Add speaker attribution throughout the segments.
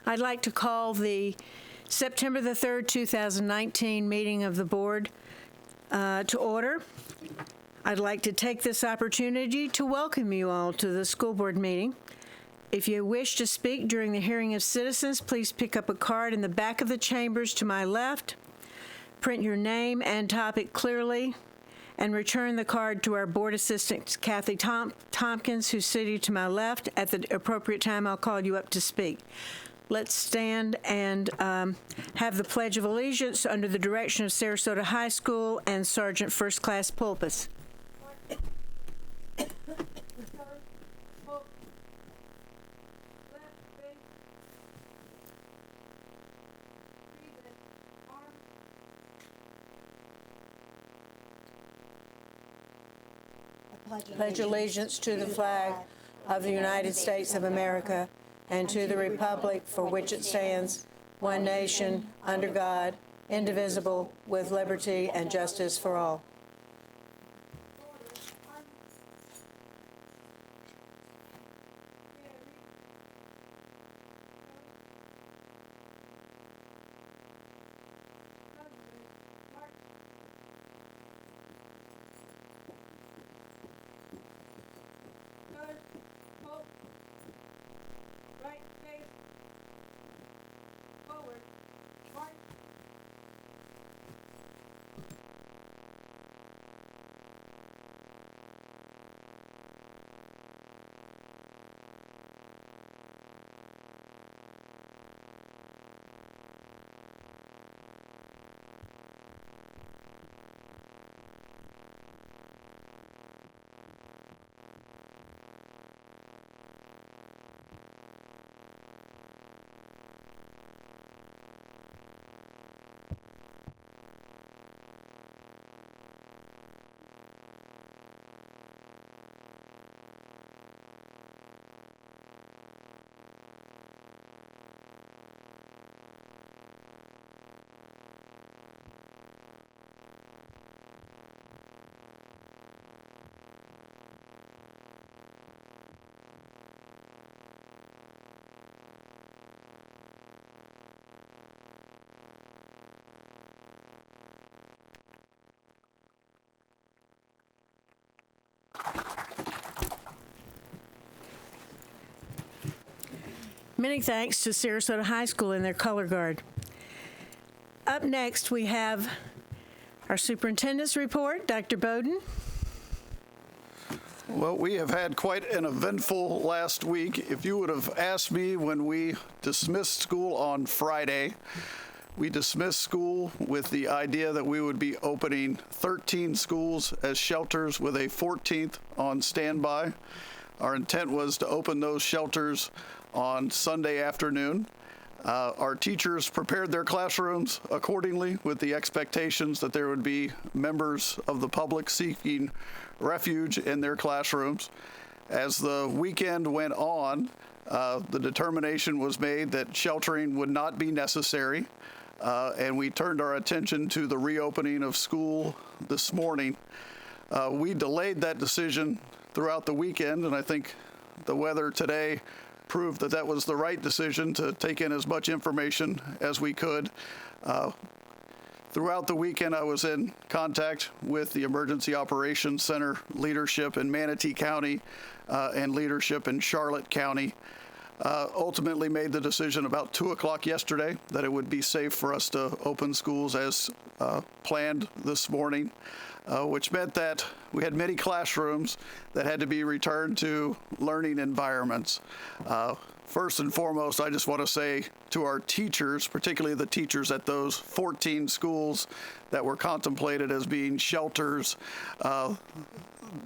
Speaker 1: I'd like to call the September the 3rd, 2019 meeting of the board to order. I'd like to take this opportunity to welcome you all to the school board meeting. If you wish to speak during the hearing of citizens, please pick up a card in the back of the chambers to my left, print your name and topic clearly, and return the card to our board assistant, Kathy Tompkins, who's sitting to my left. At the appropriate time, I'll call you up to speak. Let's stand and have the Pledge of Allegiance under the direction of Sarasota High School and Sergeant First Class Pulpus. Pledge allegiance to the flag of the United States of America and to the republic for which it stands, one nation, under God, indivisible, with liberty and justice for all. Many thanks to Sarasota High School and their color guard. Up next, we have our Superintendents Report. Dr. Bowden.
Speaker 2: Well, we have had quite an eventful last week. If you would have asked me when we dismissed school on Friday, we dismissed school with the idea that we would be opening 13 schools as shelters with a 14th on standby. Our intent was to open those shelters on Sunday afternoon. Our teachers prepared their classrooms accordingly with the expectations that there would be members of the public seeking refuge in their classrooms. As the weekend went on, the determination was made that sheltering would not be necessary, and we turned our attention to the reopening of school this morning. We delayed that decision throughout the weekend, and I think the weather today proved that that was the right decision to take in as much information as we could. Throughout the weekend, I was in contact with the Emergency Operations Center leadership in Manatee County and leadership in Charlotte County. Ultimately made the decision about 2 o'clock yesterday that it would be safe for us to open schools as planned this morning, which meant that we had many classrooms that had to be returned to learning environments. First and foremost, I just want to say to our teachers, particularly the teachers at those 14 schools that were contemplated as being shelters,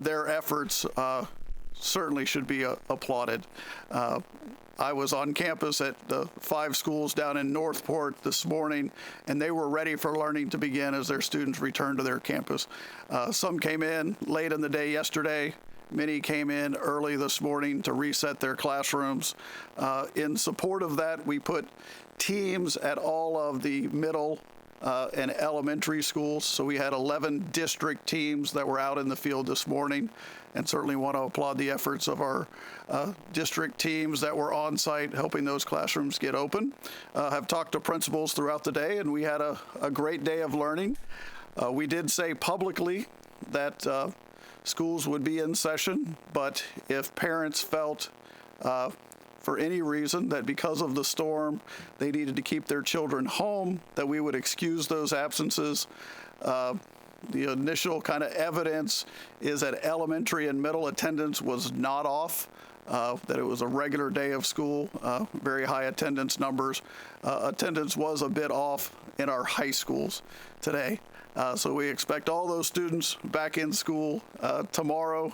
Speaker 2: their efforts certainly should be applauded. I was on campus at the 5 schools down in Northport this morning, and they were ready for learning to begin as their students returned to their campus. Some came in late in the day yesterday. Many came in early this morning to reset their classrooms. In support of that, we put teams at all of the middle and elementary schools. So we had 11 district teams that were out in the field this morning, and certainly want to applaud the efforts of our district teams that were on site helping those classrooms get open. Have talked to principals throughout the day, and we had a great day of learning. We did say publicly that schools would be in session, but if parents felt for any reason that because of the storm they needed to keep their children home, that we would excuse those absences. The initial kind of evidence is that elementary and middle attendance was not off, that it was a regular day of school, very high attendance numbers. Attendance was a bit off in our high schools today. So we expect all those students back in school tomorrow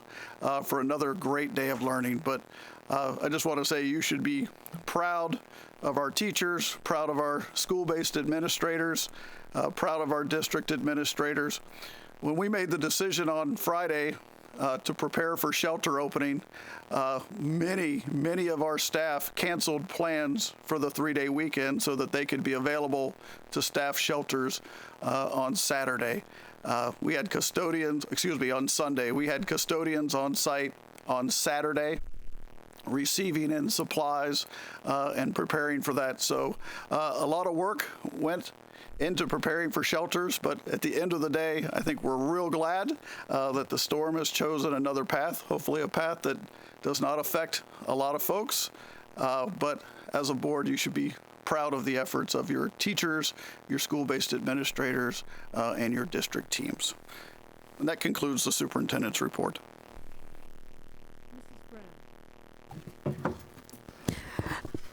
Speaker 2: for another great day of learning. But I just want to say you should be proud of our teachers, proud of our school-based administrators, proud of our district administrators. When we made the decision on Friday to prepare for shelter opening, many of our staff canceled plans for the 3-day weekend so that they could be available to staff shelters on Saturday. We had custodians, on Sunday. We had custodians on site on Saturday, receiving in supplies and preparing for that. So a lot of work went into preparing for shelters, but at the end of the day, I think we're real glad that the storm has chosen another path, hopefully a path that does not affect a lot of folks. But as a board, you should be proud of the efforts of your teachers, your school-based administrators, and your district teams. And that concludes the superintendent's report.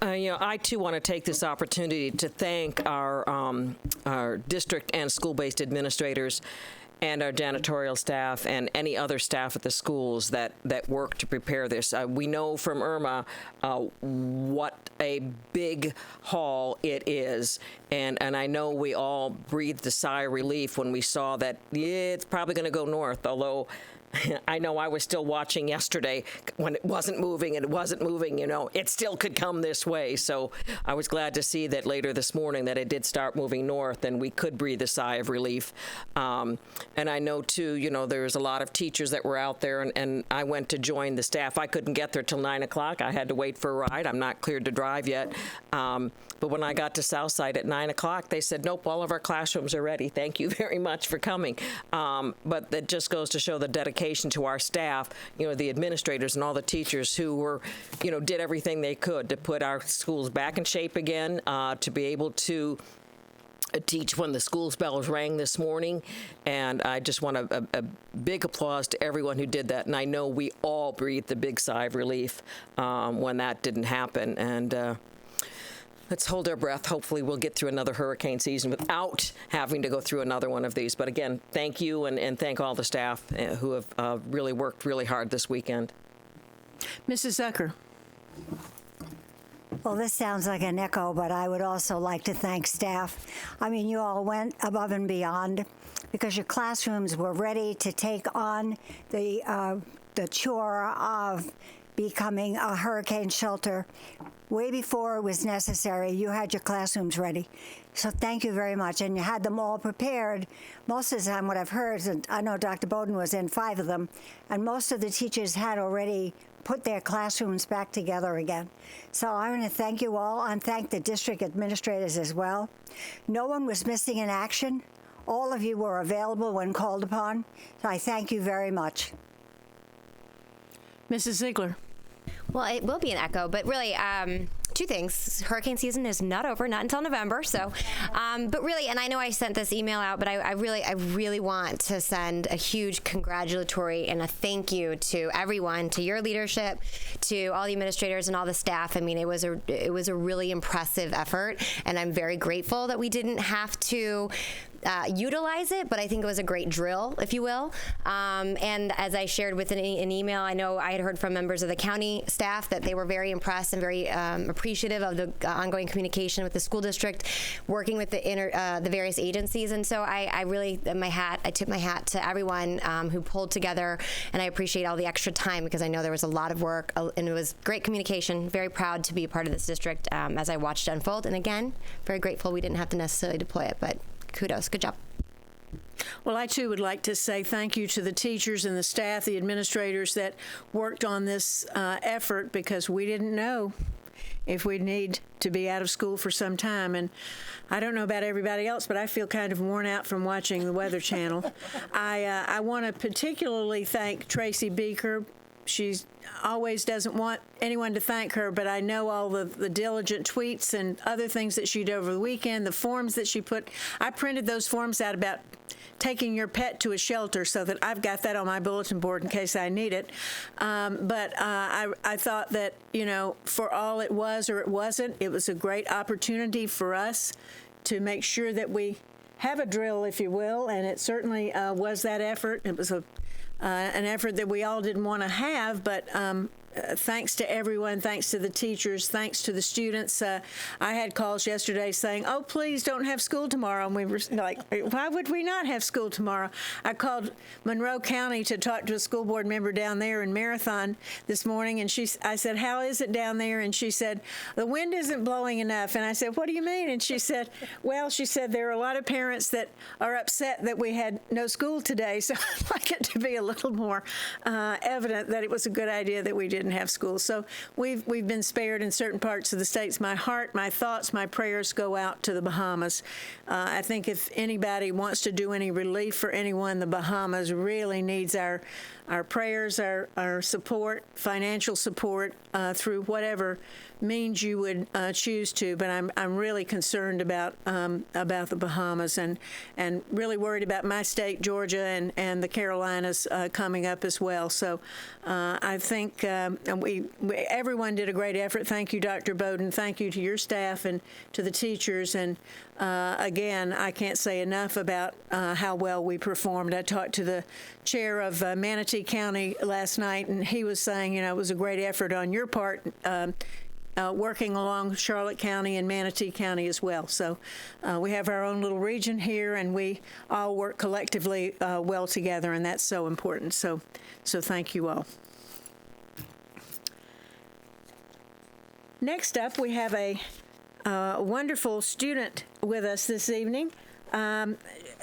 Speaker 3: I too want to take this opportunity to thank our district and school-based administrators and our janitorial staff and any other staff at the schools that work to prepare this. We know from Irma what a big haul it is, and I know we all breathed a sigh of relief when we saw that it's probably going to go north, although I know I was still watching yesterday when it wasn't moving, it still could come this way. So I was glad to see that later this morning that it did start moving north and we could breathe a sigh of relief. And I know, too, there's a lot of teachers that were out there, and I went to join the staff. I couldn't get there till 9 o'clock. I had to wait for a ride. I'm not cleared to drive yet. But when I got to Southside at 9 o'clock, they said, nope, all of our classrooms are ready. Thank you very much for coming. But that just goes to show the dedication to our staff, the administrators and all the teachers who were, did everything they could to put our schools back in shape again, to be able to teach when the school's bells rang this morning. And I just want a big applause to everyone who did that. And I know we all breathed a big sigh of relief when that didn't happen. And let's hold our breath. Hopefully we'll get through another hurricane season without having to go through another one of these. But again, thank you, and thank all the staff who have really worked really hard this weekend.
Speaker 1: Mrs. Zucker.
Speaker 4: Well, this sounds like an echo, but I would also like to thank staff. I mean, you all went above and beyond because your classrooms were ready to take on the chore of becoming a hurricane shelter. Way before it was necessary, you had your classrooms ready. So thank you very much. And you had them all prepared. Most of the time, what I've heard, and I know Dr. Bowden was in 5 of them, and most of the teachers had already put their classrooms back together again. So I want to thank you all and thank the district administrators as well. No one was missing in action. All of you were available when called upon. So I thank you very much.
Speaker 1: Mrs. Ziegler.
Speaker 5: Well, it will be an echo, but really, 2 things. Hurricane season is not over, not until November. So, but really, and I know I sent this email out, but I really want to send a huge congratulatory and a thank you to everyone, to your leadership, to all the administrators and all the staff. I mean, it was a really impressive effort, and I'm very grateful that we didn't have to utilize it, but I think it was a great drill, if you will. And as I shared with an email, I know I had heard from members of the county staff that they were very impressed and very appreciative of the ongoing communication with the school district, working with the various agencies. And so I really, tip my hat to everyone who pulled together, and I appreciate all the extra time because I know there was a lot of work, and it was great communication. Very proud to be a part of this district as I watched it unfold. And again, very grateful we didn't have to necessarily deploy it, but kudos. Good job.
Speaker 1: Well, I too would like to say thank you to the teachers and the staff, the administrators that worked on this effort, because we didn't know if we'd need to be out of school for some time. And I don't know about everybody else, but I feel kind of worn out from watching the Weather Channel. I want to particularly thank Tracy Beaker. She always doesn't want anyone to thank her, but I know all the diligent tweets and other things that she did over the weekend, the forms that she put. I printed those forms out about taking your pet to a shelter so that I've got that on my bulletin board in case I need it. But I thought that, for all it was or it wasn't, it was a great opportunity for us to make sure that we have a drill, if you will, and it certainly was that effort. It was an effort that we all didn't want to have, but thanks to everyone, thanks to the teachers, thanks to the students. I had calls yesterday saying, oh, please don't have school tomorrow. And we were like, why would we not have school tomorrow? I called Monroe County to talk to a school board member down there in Marathon this morning, and I said, how is it down there? And she said, the wind isn't blowing enough. And I said, what do you mean? And she said, there are a lot of parents that are upset that we had no school today, so I'd like it to be a little more evident that it was a good idea that we didn't have school. So we've been spared in certain parts of the states. My heart, my thoughts, my prayers go out to the Bahamas. I think if anybody wants to do any relief for anyone, the Bahamas really needs our prayers, our support, financial support through whatever means you would choose to. But I'm really concerned about the Bahamas and really worried about my state, Georgia, and the Carolinas coming up as well. So I think everyone did a great effort. Thank you, Dr. Bowden. Thank you to your staff and to the teachers. And again, I can't say enough about how well we performed. I talked to the chair of Manatee County last night, and he was saying, it was a great effort on your part, working along Charlotte County and Manatee County as well. So we have our own little region here, and we all work collectively well together, and that's so important. So thank you all. Next up, we have a wonderful student with us this evening,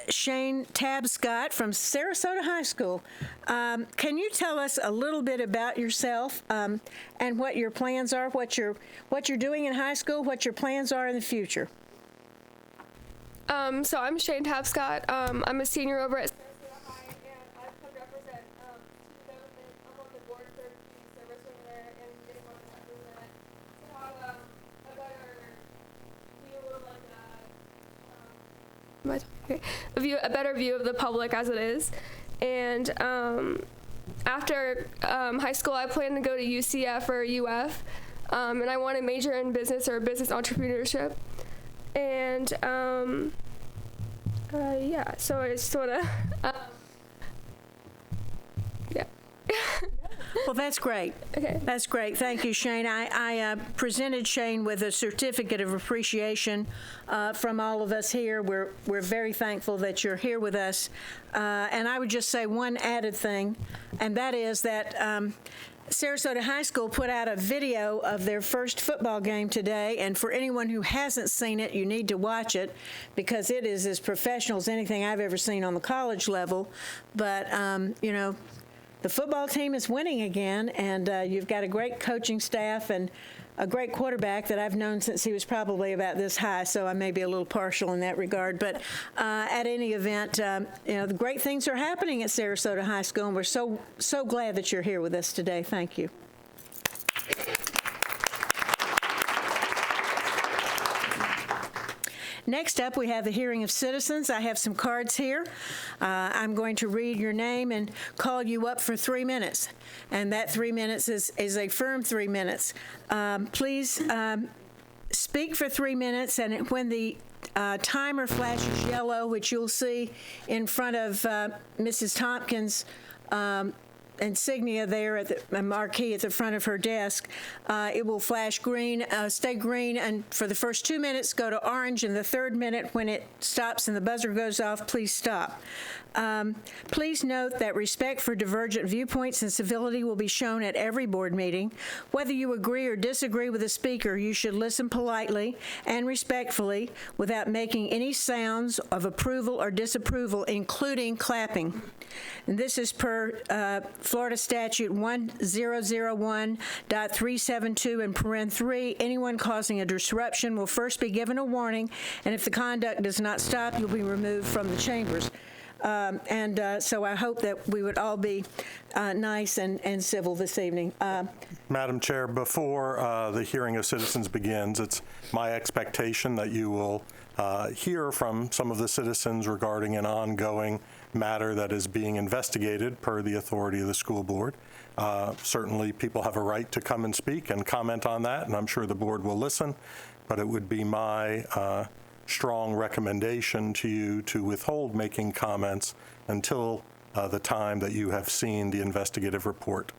Speaker 1: Shane Tabscott from Sarasota High School. Can you tell us a little bit about yourself and what your plans are, what you're doing in high school, what your plans are in the future?
Speaker 6: So I'm Shane Tabscott. I'm a senior over at Sarasota High, and I represent student development. I'm on the board for community service over there, and getting on that to have a better view of the public as it is. And after high school, I plan to go to UCF or UF, and I want to major in business or business entrepreneurship. And so it's sort of yeah.
Speaker 1: Well, that's great.
Speaker 6: Okay.
Speaker 1: That's great. Thank you, Shane. I presented Shane with a certificate of appreciation from all of us here. We're very thankful that you're here with us. And I would just say one added thing, and that is that Sarasota High School put out a video of their first football game today, and for anyone who hasn't seen it, you need to watch it because it is as professional as anything I've ever seen on the college level. But, the football team is winning again, and you've got a great coaching staff and a great quarterback that I've known since he was probably about this high, so I may be a little partial in that regard. But at any event, the great things are happening at Sarasota High School, and we're so glad that you're here with us today. Thank you. Next up, we have the hearing of citizens. I have some cards here. I'm going to read your name and call you up for 3 minutes. And that 3 minutes is a firm 3 minutes. Please speak for 3 minutes, and when the timer flashes yellow, which you'll see in front of Mrs. Tompkins' insignia there at the marquee at the front of her desk, it will flash green, stay green, and for the first 2 minutes, go to orange, and the third minute, when it stops and the buzzer goes off, please stop. Please note that respect for divergent viewpoints and civility will be shown at every board meeting. Whether you agree or disagree with a speaker, you should listen politely and respectfully without making any sounds of approval or disapproval, including clapping. And this is per Florida Statute 1001.372 in paren 3. Anyone causing a disruption will first be given a warning, and if the conduct does not stop, you'll be removed from the chambers. So I hope that we would all be nice and civil this evening.
Speaker 7: Madam Chair, before the hearing of citizens begins, it's my expectation that you will hear from some of the citizens regarding an ongoing matter that is being investigated per the authority of the school board. Certainly, people have a right to come and speak and comment on that, and I'm sure the board will listen, but it would be my strong recommendation to you to withhold making comments until the time that you have seen the investigative report.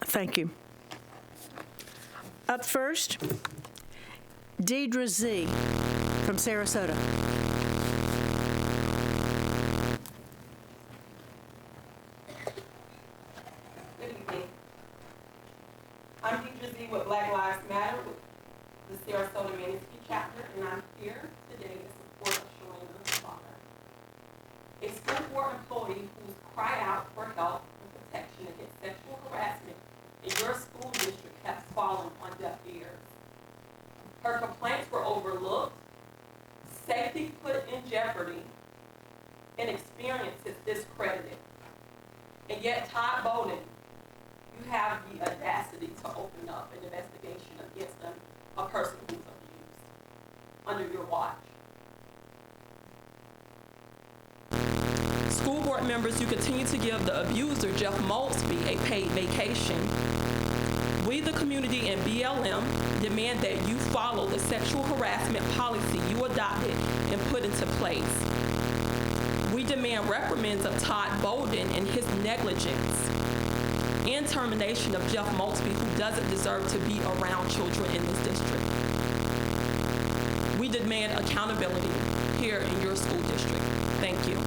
Speaker 1: Thank you. Up first, Deidre Z. from Sarasota.
Speaker 8: Good evening. I'm Deidre Z. with Black Lives Matter, with the Sarasota Amended chapter, and I'm here today in support of Shalana's father, a school board employee whose cry out for help and protection against sexual harassment in your school district has fallen on deaf ears. Her complaints were overlooked, safety put in jeopardy, and experiences discredited. And yet, Todd Bowden, you have the audacity to open up an investigation against a person who's abused under your watch.
Speaker 9: School board members, you continue to give the abuser, Jeff Maltsby, a paid vacation. We, the community and BLM, demand that you follow the sexual harassment policy you adopted and put into place. We demand reprimands of Todd Bowden and his negligence, and termination of Jeff Maltsby, who doesn't deserve to be around children in this district. We demand accountability here in your school district. Thank you.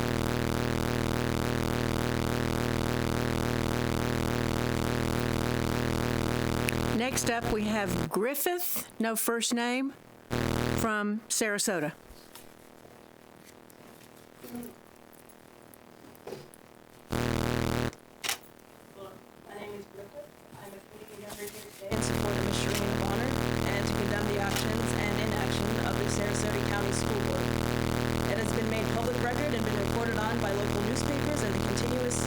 Speaker 1: Next up, we have Griffith, no first name, from Sarasota.
Speaker 10: My name is Griffith. I'm a community member here today in support of Ms. Shereen of Honor and to condemn the actions and inaction of the Sarasota County School Board. It has been made public record and been reported on by local newspapers and the continuous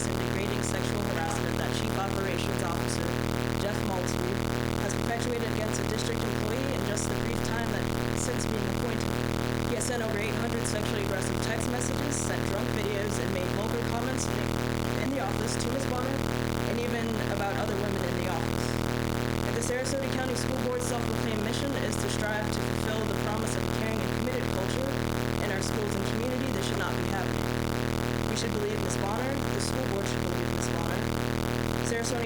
Speaker 10: and degrading sexual harassment that Chief Operations Officer Jeff Maltsby has perpetuated against a district employee in just the brief time that since being appointed. He has sent over 800 sexually aggressive text messages, sent drunk videos, and made vulgar comments in the office to Ms. Bonner and even about other women in the office. If the Sarasota County School Board's self-proclaimed mission is to strive to fulfill the promise of a caring and committed culture in our schools and community, this should not be happening. We should believe Ms. Bonner. The school board should believe Ms. Bonner. Sarasota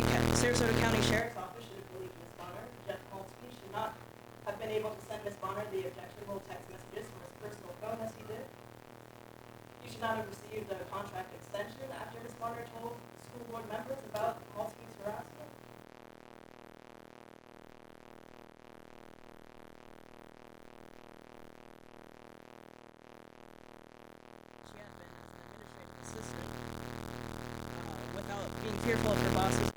Speaker 10: County Sheriff's Office should have believed Ms. Bonner. Jeff Maltsby should not have been able to send Ms. Bonner the objectionable text messages from his personal phone as he did. He should not have received a contract extension after Ms. Bonner told school board members about Maltsby's harassment. She had been as an administrative assistant without being fearful of her bosses.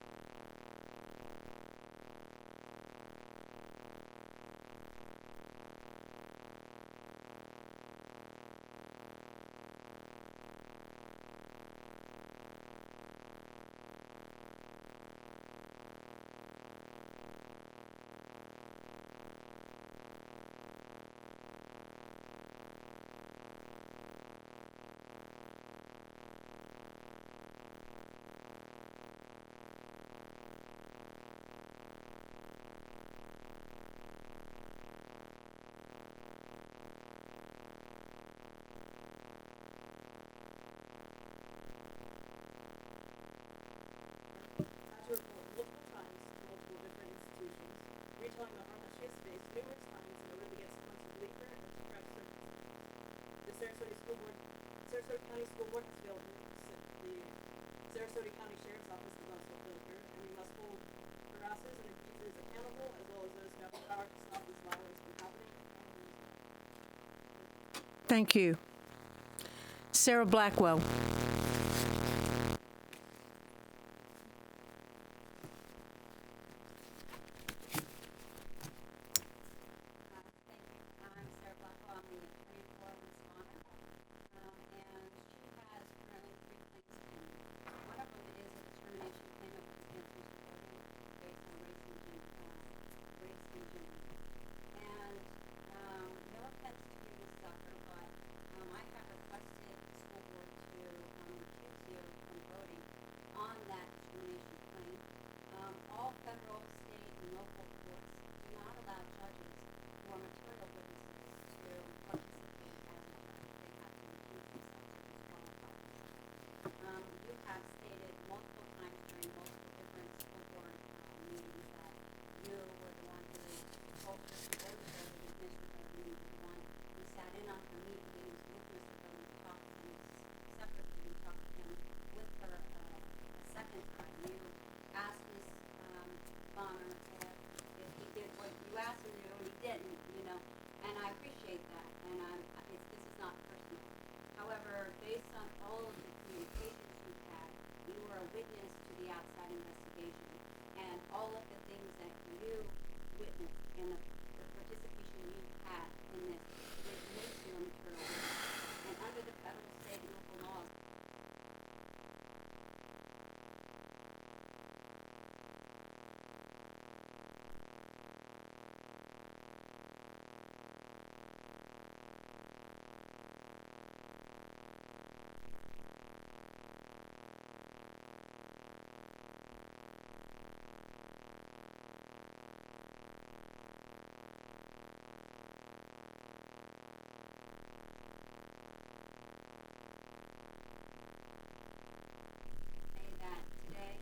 Speaker 10: telling the harm that she has faced numerous times in order to get someone to believe her and to correct circumstances. The Sarasota County School Board has failed her. The Sarasota County Sheriff's Office has also failed her, and we must hold harassers and abusers accountable, as well as those who have the power to stop these violence from happening.
Speaker 1: Thank you. Sarah Blackwell.
Speaker 11: I'm Sarah Blackwell. I'm the attorney for Ms. Bonner. And she has currently 3 claims pending. One of them is a determination payment of expenses reporting based on race and gender. And no offense to you, Ms. Zucker, but I have requested the school board to recuse you from voting on that determination claim. All federal, state, and local courts do not allow judges or material witnesses to participate as a judge. They have to recuse themselves or disqualify themselves. You have stated multiple times during multiple different school board meetings that you were the one who told her to go to the administrative meeting, the one who sat in on her meetings with Mr. Bowman to talk to him separately and talk to him with her a second time. You asked Ms. Bonner if he did what you asked him to do and he didn't, and I appreciate that, and this is not personal. However, based on all of the communications you've had, you were a witness to the outside investigation, and all of the things that you witnessed and the participation you had in this, it makes you a material witness. And under the federal, state, and local laws, say that today,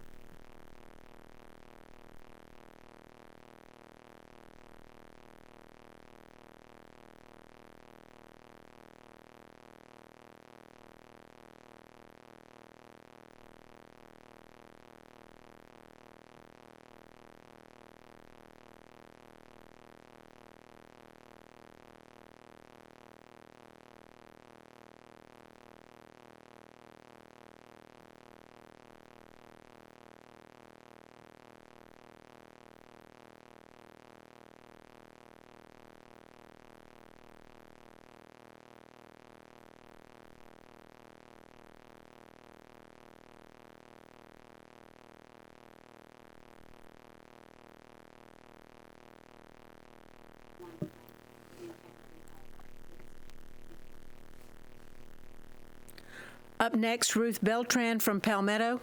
Speaker 1: Up next, Ruth Beltran from Palmetto.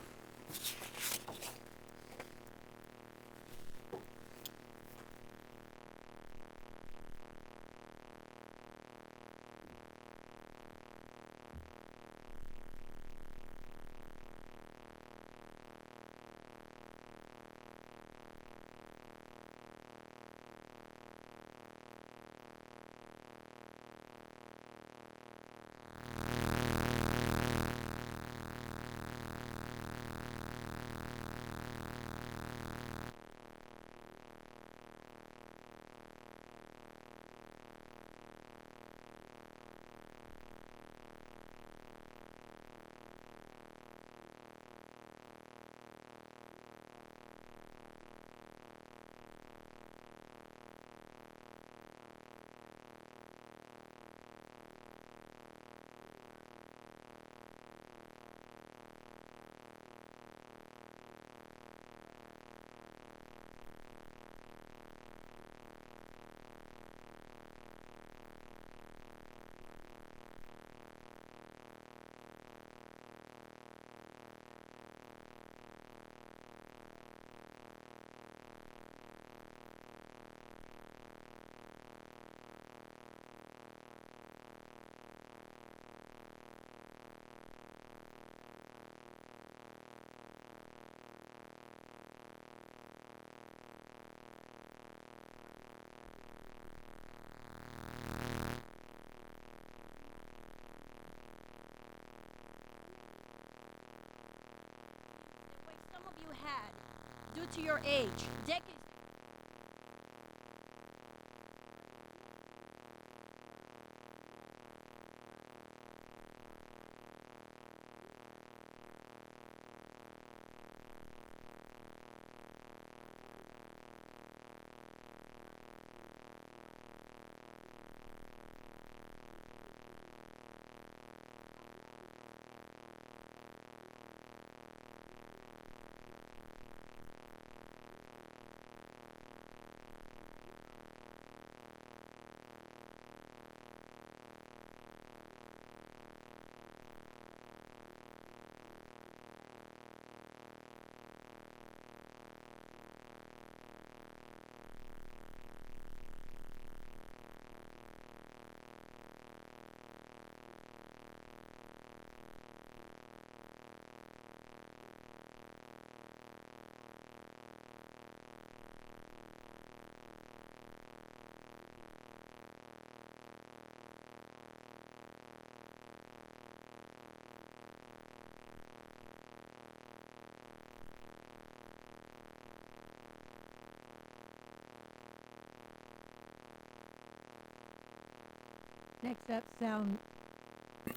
Speaker 11: due to your age. Decades.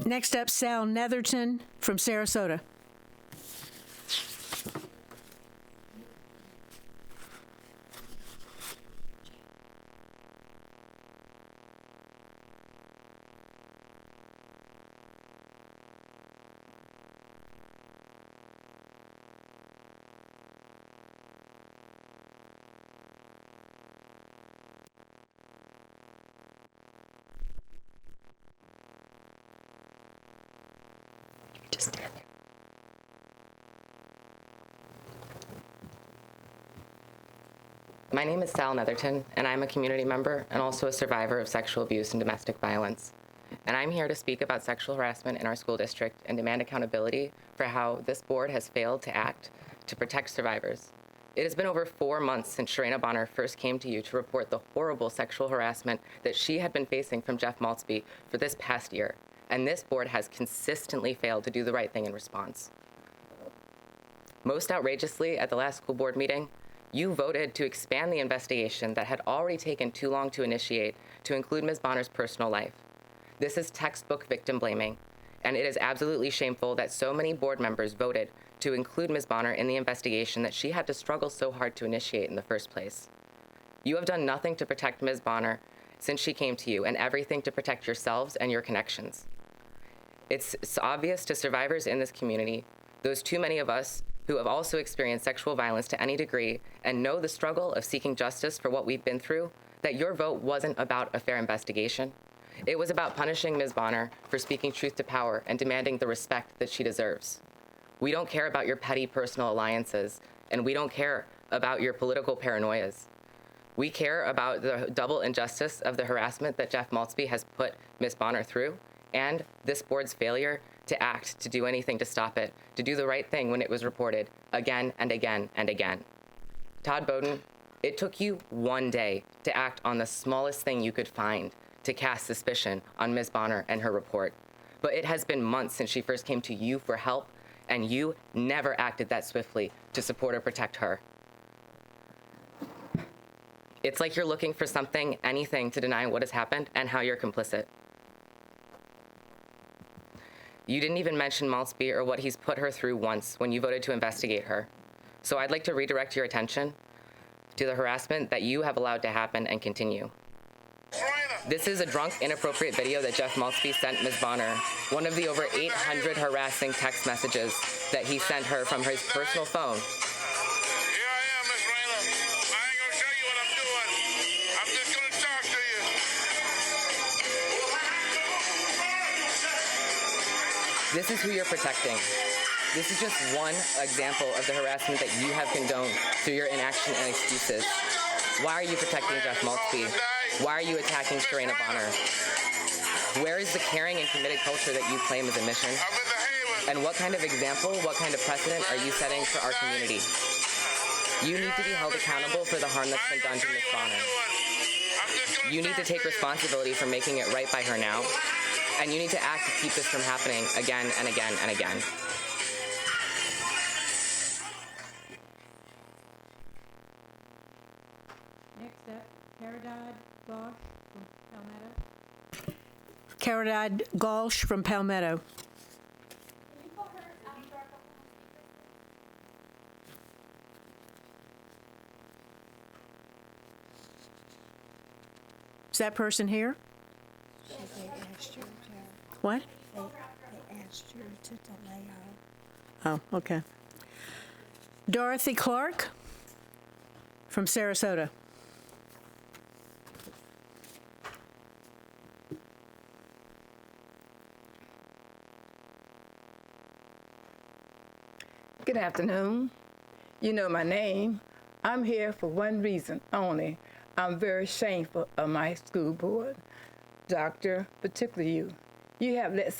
Speaker 1: Next up, Sal Netherton from Sarasota.
Speaker 12: My name is Sal Netherton, and I'm a community member and also a survivor of sexual abuse and domestic violence. And I'm here to speak about sexual harassment in our school district and demand accountability for how this board has failed to act to protect survivors. It has been over 4 months since Sharayna Bonner first came to you to report the horrible sexual harassment that she had been facing from Jeff Maltzby for this past year. And this board has consistently failed to do the right thing in response. Most outrageously, at the last school board meeting, you voted to expand the investigation that had already taken too long to initiate to include Ms. Bonner's personal life. This is textbook victim blaming, and it is absolutely shameful that so many board members voted to include Ms. Bonner in the investigation that she had to struggle so hard to initiate in the first place. You have done nothing to protect Ms. Bonner since she came to you, and everything to protect yourselves and your connections. It's obvious to survivors in this community, those too many of us who have also experienced sexual violence to any degree and know the struggle of seeking justice for what we've been through, that your vote wasn't about a fair investigation. It was about punishing Ms. Bonner for speaking truth to power and demanding the respect that she deserves. We don't care about your petty personal alliances, and we don't care about your political paranoias. We care about the double injustice of the harassment that Jeff Maltzby has put Ms. Bonner through, and this board's failure to act, to do anything to stop it, to do the right thing when it was reported again and again and again. Todd Bowden, it took you 1 day to act on the smallest thing you could find to cast suspicion on Ms. Bonner and her report. But it has been months since she first came to you for help, and you never acted that swiftly to support or protect her. It's like you're looking for something, anything, to deny what has happened and how you're complicit. You didn't even mention Maltzby or what he's put her through once when you voted to investigate her. So I'd like to redirect your attention to the harassment that you have allowed to happen and continue. This is a drunk, inappropriate video that Jeff Maltzby sent Ms. Bonner, one of the over 800 harassing text messages that he sent her from his personal phone.
Speaker 13: Here I am, Miss Rayla. I ain't gonna tell you what I'm doing. I'm just gonna talk to you.
Speaker 12: This is who you're protecting. This is just one example of the harassment that you have condoned through your inaction and excuses. Why are you protecting Jeff Maltzby? Why are you attacking Sharayna Bonner? Where is the caring and committed culture that you claim is a mission? And what kind of example, what kind of precedent are you setting for our community? You need to be held accountable for the harm that's been done to Ms. Bonner. You need to take responsibility for making it right by her now, and you need to act to keep this from happening again and again and again.
Speaker 14: Next up, Paradise Gosh from Palmetto.
Speaker 1: Caradine Galsh from Palmetto. Is that person here?
Speaker 14: They asked you to,
Speaker 1: What?
Speaker 14: they asked you to delay her.
Speaker 1: Oh, okay. Dorothy Clark from Sarasota.
Speaker 15: Good afternoon. You know my name. I'm here for one reason only. I'm very shameful of my school board. Doctor, particularly you. You have let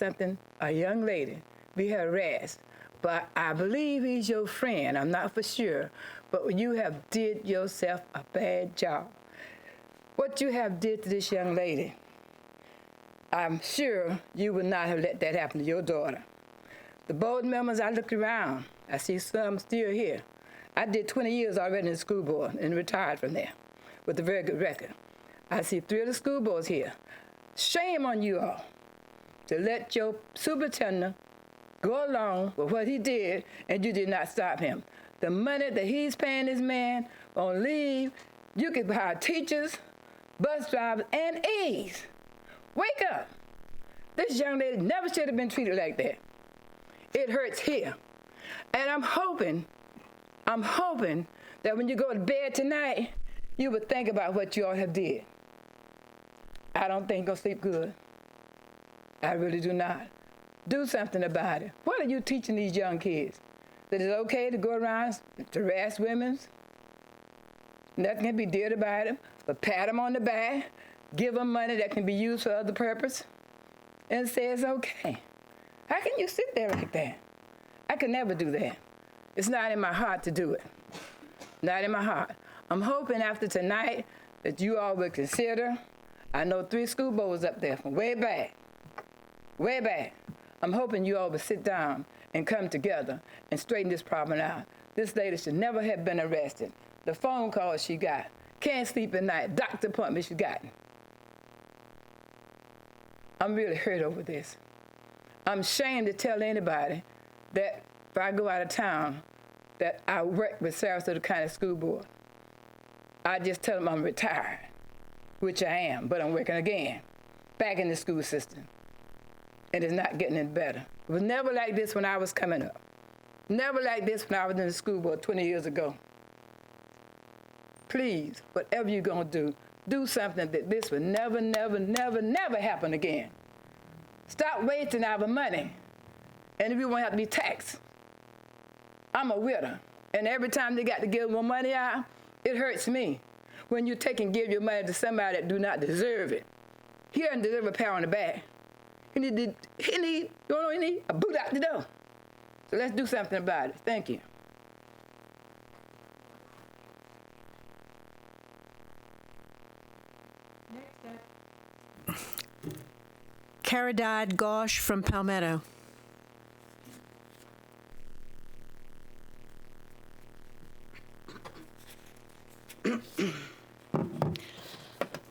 Speaker 15: a young lady, be harassed. But I believe he's your friend. I'm not for sure. But you have did yourself a bad job. What you have did to this young lady, I'm sure you would not have let that happen to your daughter. The board members, I look around. I see some still here. I did 20 years already in the school board and retired from there with a very good record. I see 3 of the school boards here. Shame on you all to let your superintendent go along with what he did and you did not stop him. The money that he's paying this man on leave, you could hire teachers, bus drivers, and aides. Wake up. This young lady never should have been treated like that. It hurts here. And I'm hoping that when you go to bed tonight, you would think about what you all have did. I don't think you'll sleep good. I really do not. Do something about it. What are you teaching these young kids? That it's okay to go around to harass women? Nothing can be did about it, but pat them on the back, give them money that can be used for other purpose, and say it's okay. How can you sit there like that? I could never do that. It's not in my heart to do it. Not in my heart. I'm hoping after tonight that you all will consider, I know 3 school boards up there from way back. I'm hoping you all will sit down and come together and straighten this problem out. This lady should never have been arrested. The phone calls she got, can't sleep at night, doctor appointments she got. I'm really hurt over this. I'm ashamed to tell anybody that if I go out of town, that I work with Sarasota County School Board. I just tell them I'm retired, which I am, but I'm working again, back in the school system. And it's not getting any better. It was never like this when I was coming up. Never like this when I was in the school board 20 years ago. Please, whatever you're gonna do something that this will never, never, never, never happen again. Stop wasting our money, and we won't have to be taxed. I'm a widow, and every time they got to give more money out, it hurts me. When you take and give your money to somebody that do not deserve it. He doesn't deserve a pat on the back. He need a boot out the door. So let's do something about it. Thank you.
Speaker 14: Next up,
Speaker 1: Caradine Gosh from Palmetto.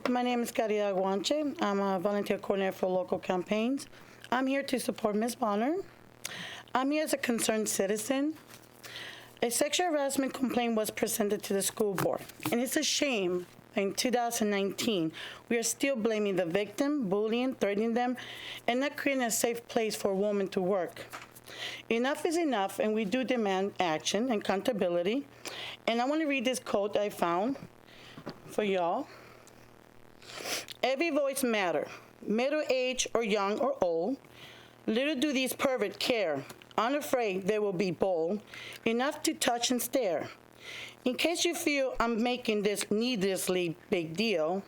Speaker 16: My name is Caridad Guanche. I'm a volunteer coordinator for local campaigns. I'm here to support Ms. Bonner. I'm here as a concerned citizen. A sexual harassment complaint was presented to the school board, and it's a shame in 2019 we are still blaming the victim, bullying, threatening them, and not creating a safe place for a woman to work. Enough is enough, and we do demand action and accountability. And I want to read this quote I found for y'all. Every voice matters, middle-aged or young or old. Little do these perverts care, unafraid they will be bold, enough to touch and stare. In case you feel I'm making this needlessly big deal,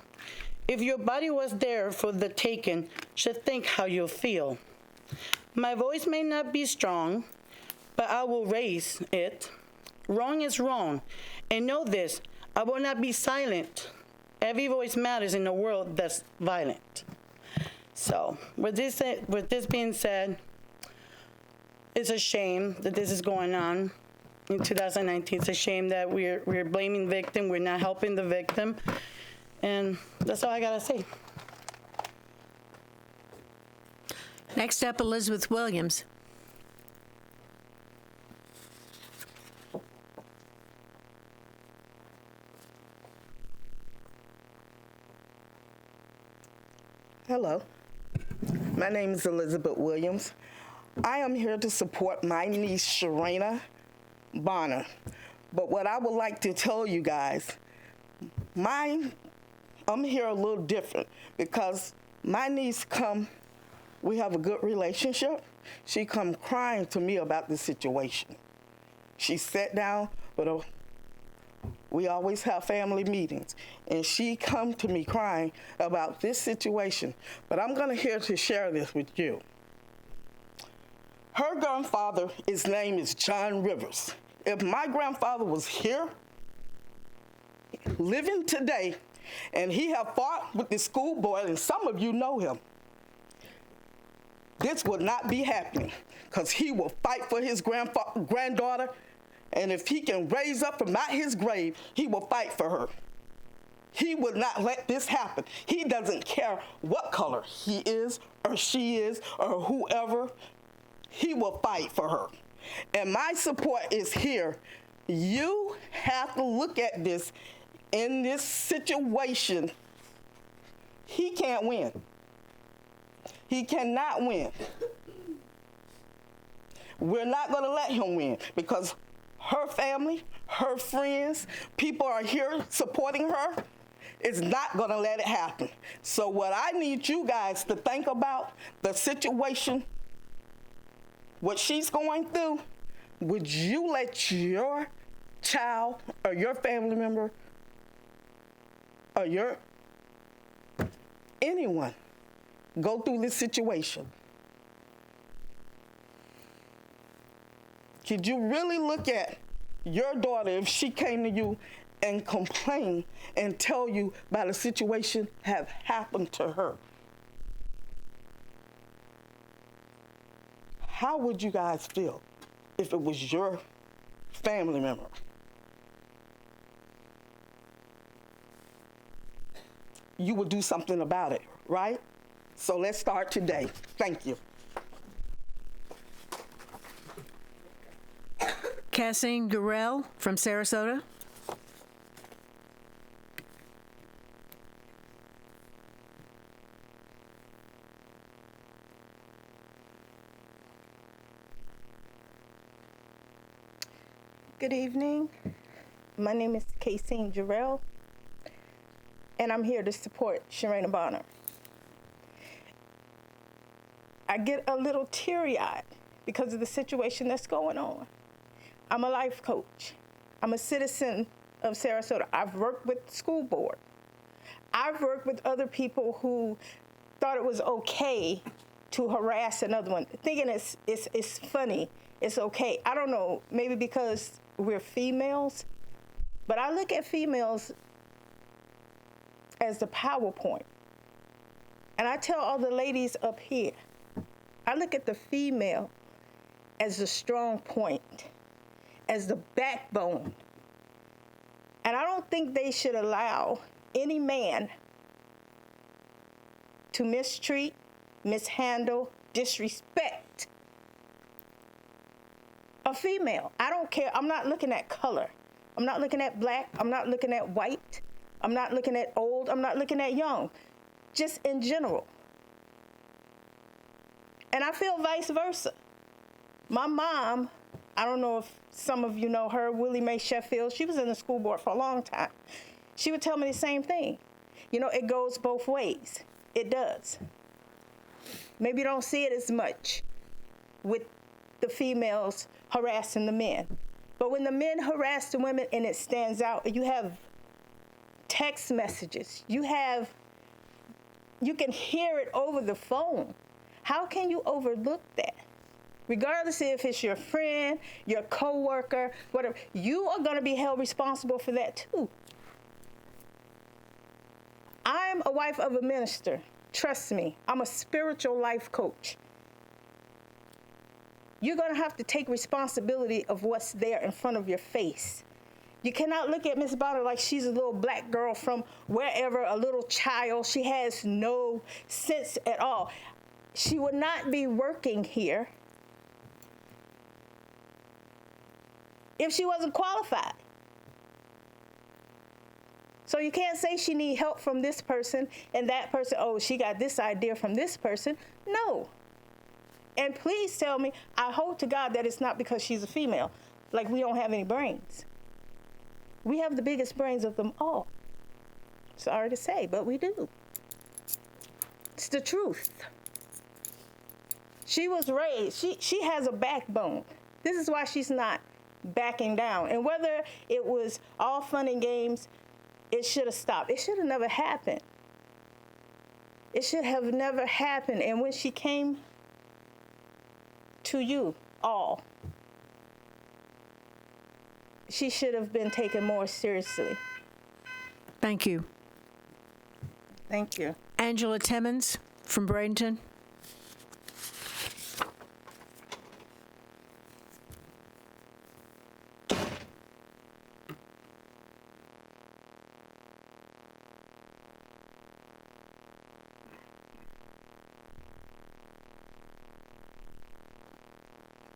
Speaker 16: if your body was there for the taking, should think how you'll feel. My voice may not be strong, but I will raise it. Wrong is wrong, and know this, I will not be silent. Every voice matters in a world that's violent. So, with this being said, it's a shame that this is going on. in 2019. It's a shame that we're blaming victim. We're not helping the victim. And that's all I got to say.
Speaker 1: Next up, Elizabeth Williams.
Speaker 17: Hello, my name is Elizabeth Williams. I am here to support my niece, Sharena Bonner. But what I would like to tell you guys, I'm here a little different because my niece we have a good relationship. She come crying to me about the situation. She sat down with we always have family meetings, and she come to me crying about this situation. But I'm gonna here to share this with you. Her grandfather, his name is John Rivers. If my grandfather was here, living today, and he have fought with the school board, and some of you know him, this would not be happening, because he will fight for his granddaughter, and if he can raise up from out his grave, he will fight for her. He would not let this happen. He doesn't care what color he is, or she is, or whoever. He will fight for her. And my support is here. You have to look at this in this situation. He can't win. He cannot win. We're not going to let him win because her family, her friends, people are here supporting her. It's not going to let it happen. So what I need you guys to think about, the situation, what she's going through, would you let your child or your family member or anyone go through this situation? Could you really look at your daughter if she came to you and complain and tell you about a situation have happened to her? How would you guys feel if it was your family member? You would do something about it, right? So let's start today. Thank you.
Speaker 1: Cassine Gurrell from Sarasota.
Speaker 15: Good evening. My name is Cassine Gurrell, and I'm here to support Sharena Bonner. I get a little teary-eyed because of the situation that's going on. I'm a life coach. I'm a citizen of Sarasota. I've worked with the school board. I've worked with other people who thought it was okay to harass another one, thinking it's funny, it's okay. I don't know, maybe because we're females, but I look at females as the PowerPoint. And I tell all the ladies up here, I look at the female as the strong point, as the backbone. And I don't think they should allow any man to mistreat, mishandle, disrespect a female. I don't care. I'm not looking at color. I'm not looking at black. I'm not looking at white. I'm not looking at old. I'm not looking at young. Just in general. And I feel vice versa. My mom, I don't know if some of you know her, Willie Mae Sheffield. She was in the school board for a long time. She would tell me the same thing. You know, it goes both ways. It does. Maybe you don't see it as much with the females harassing the men. But when the men harass the women and it stands out, you have text messages. You can hear it over the phone. How can you overlook that? Regardless if it's your friend, your coworker, whatever, you are going to be held responsible for that too. I'm a wife of a minister. Trust me, I'm a spiritual life coach. you're going to have to take responsibility of what's there in front of your face. You cannot look at Miss Bonner like she's a little black girl from wherever, a little child. She has no sense at all. She would not be working here if she wasn't qualified. So you can't say she needs help from this person and that person, oh, she got this idea from this person. No. And please tell me, I hope to God that it's not because she's a female, like we don't have any brains. We have the biggest brains of them all. Sorry to say, but we do. It's the truth. She was raised, she has a backbone. This is why she's not backing down. And whether it was all fun and games, it should have stopped. It should have never happened. It should have never happened. And when she came to you all, she should have been taken more seriously.
Speaker 1: Thank you.
Speaker 15: Thank you.
Speaker 1: Angela Timmons from Bradenton.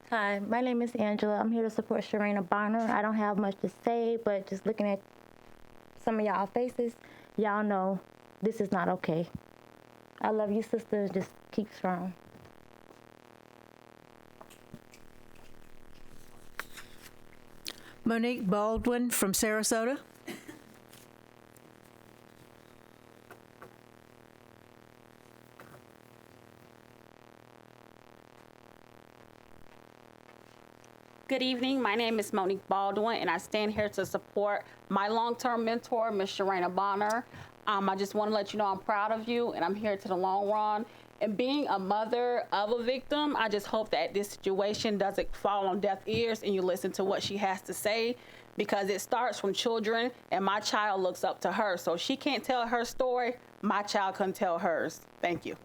Speaker 18: Hi, my name is Angela. I'm here to support Sharina Bonner. I don't have much to say, but just looking at some of y'all faces, y'all know this is not okay. I love you, sister. Just keep strong.
Speaker 1: Monique Baldwin from Sarasota.
Speaker 19: Good evening. My name is Monique Baldwin, and I stand here to support my long-term mentor, Ms. Sharina Bonner. I just want to let you know I'm proud of you, and I'm here to the long run. And being a mother of a victim, I just hope that this situation doesn't fall on deaf ears and you listen to what she has to say, because it starts from children, and my child looks up to her. So if she can't tell her story, my child can tell hers. Thank you.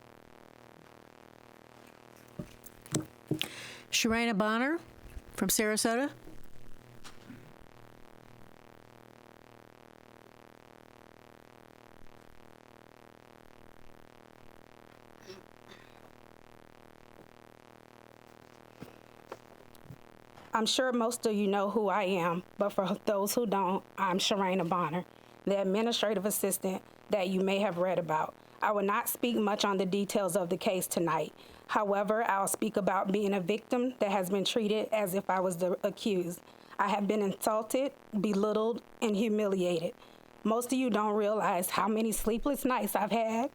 Speaker 1: Sharina Bonner from Sarasota.
Speaker 20: I'm sure most of you know who I am, but for those who don't, I'm Sharina Bonner, the administrative assistant that you may have read about. I will not speak much on the details of the case tonight. However, I'll speak about being a victim that has been treated as if I was the accused. I have been insulted, belittled, and humiliated. Most of you don't realize how many sleepless nights I've had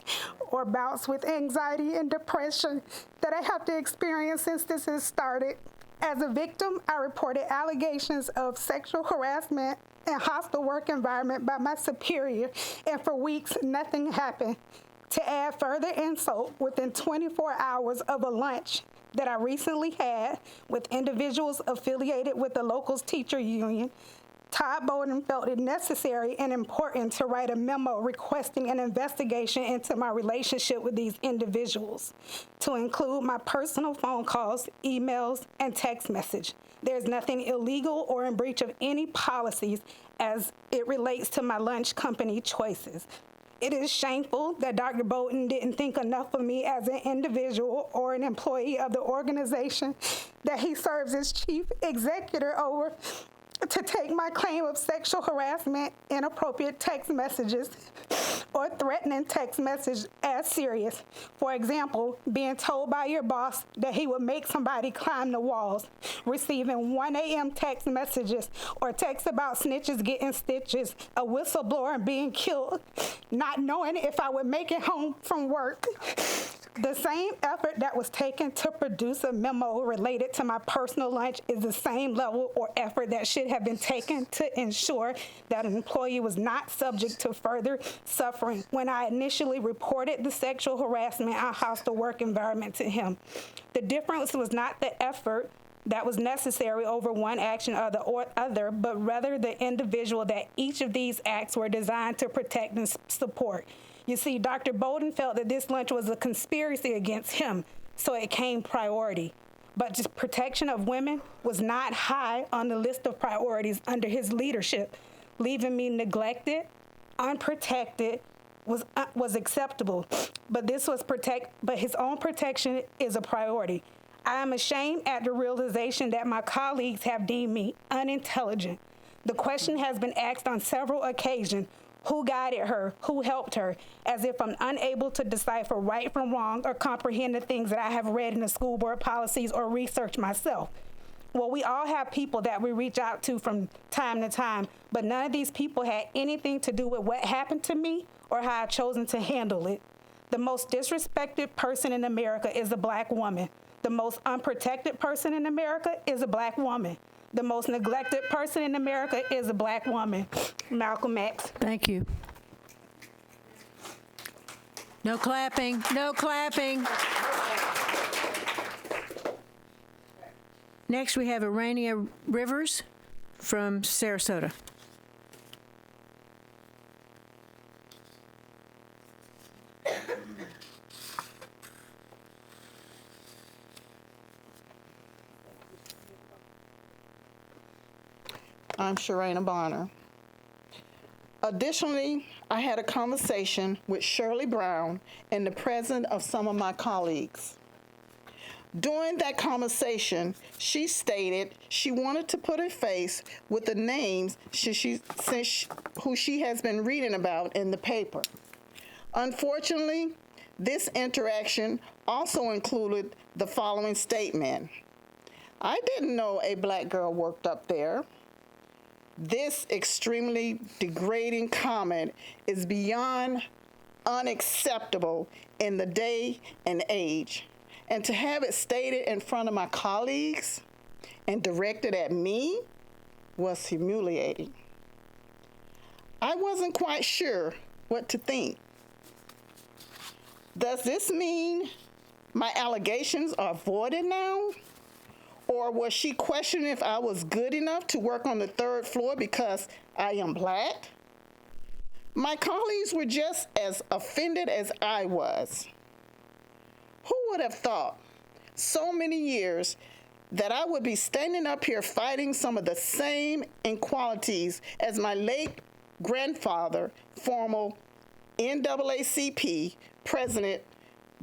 Speaker 20: or bouts with anxiety and depression that I have to experience since this has started. As a victim, I reported allegations of sexual harassment and hostile work environment by my superior, and for weeks, nothing happened. To add further insult, within 24 hours of a lunch that I recently had with individuals affiliated with the local teacher union, Todd Bowden felt it necessary and important to write a memo requesting an investigation into my relationship with these individuals, to include my personal phone calls, emails, and text message. There's nothing illegal or in breach of any policies as it relates to my lunch company choices. It is shameful that Dr. Bowden didn't think enough of me as an individual or an employee of the organization that he serves as chief executive over to take my claim of sexual harassment, inappropriate text messages, or threatening text message as serious. For example, being told by your boss that he would make somebody climb the walls, receiving 1 a.m. text messages or texts about snitches getting stitches, a whistleblower being killed, not knowing if I would make it home from work. The same effort that was taken to produce a memo related to my personal lunch is the same level or effort that should have been taken to ensure that an employee was not subject to further suffering when I initially reported the sexual harassment and hostile work environment to him. The difference was not the effort that was necessary over one action or the other, but rather the individual that each of these acts were designed to protect and support. You see, Dr. Bowden felt that this lunch was a conspiracy against him, so it came priority. but just protection of women was not high on the list of priorities under his leadership, leaving me neglected, unprotected, was acceptable, but his own protection is a priority. I am ashamed at the realization that my colleagues have deemed me unintelligent. The question has been asked on several occasions, who guided her, who helped her, as if I'm unable to decipher right from wrong or comprehend the things that I have read in the school board policies or research myself. Well, we all have people that we reach out to from time to time, but none of these people had anything to do with what happened to me or how I've chosen to handle it. The most disrespected person in America is a black woman. The most unprotected person in America is a black woman. The most neglected person in America is a black woman. Malcolm X.
Speaker 1: Thank you. No clapping, no clapping. Next, we have Arania Rivers from Sarasota.
Speaker 17: I'm Sharayna Bonner. Additionally, I had a conversation with Shirley Brown in the presence of some of my colleagues. During that conversation, she stated she wanted to put her face with the names who she has been reading about in the paper. Unfortunately, this interaction also included the following statement. I didn't know a black girl worked up there. This extremely degrading comment is beyond unacceptable in the day and age. And to have it stated in front of my colleagues and directed at me was humiliating. I wasn't quite sure what to think. Does this mean my allegations are voided now? Or was she questioning if I was good enough to work on the third floor because I am black? My colleagues were just as offended as I was. Who would have thought so many years that I would be standing up here fighting some of the same inequalities as my late grandfather, former NAACP President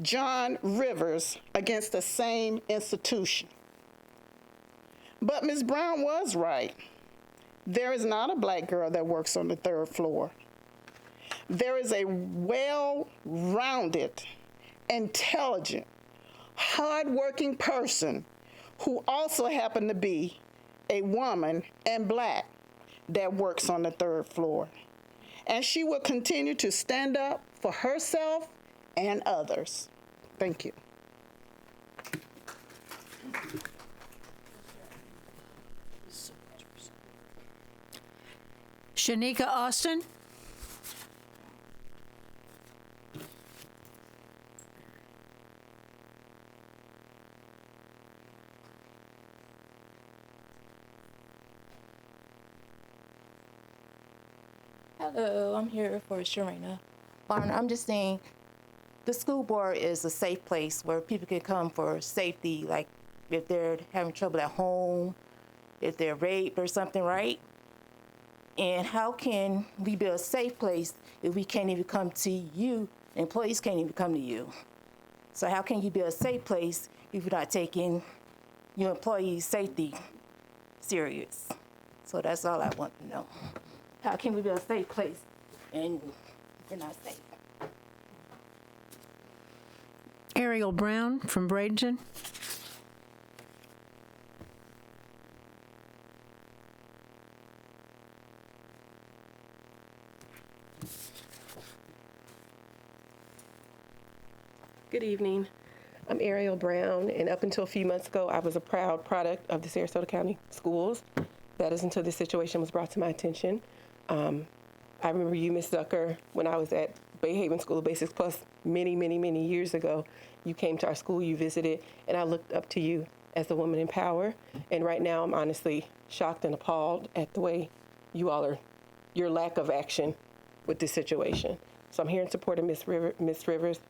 Speaker 17: John Rivers, against the same institution? But Ms. Brown was right. There is not a black girl that works on the third floor. There is a well-rounded, intelligent, hardworking person who also happened to be a woman and black that works on the third floor. And she will continue to stand up for herself and others. Thank you.
Speaker 1: Shanika Austin.
Speaker 21: Hello, I'm here for Sharayna Bonner. I'm just saying the school board is a safe place where people can come for safety, like if they're having trouble at home, if they're raped or something, right? And how can we be a safe place if we can't even come to you, employees can't even come to you? So how can you be a safe place if you're not taking your employees' safety serious? So that's all I want to know. How can we be a safe place and we're not safe?
Speaker 1: Ariel Brown from Bradenton.
Speaker 22: Good evening. I'm Ariel Brown, and up until a few months ago, I was a proud product of the Sarasota County Schools. That is until this situation was brought to my attention. I remember you, Ms. Zucker, when I was at Bay Haven School of Basics Plus many, many, many years ago. You came to our school, you visited, and I looked up to you as a woman in power. And right now, I'm honestly shocked and appalled at the way you all are, your lack of action with this situation. So I'm here in support of Ms. Rivers,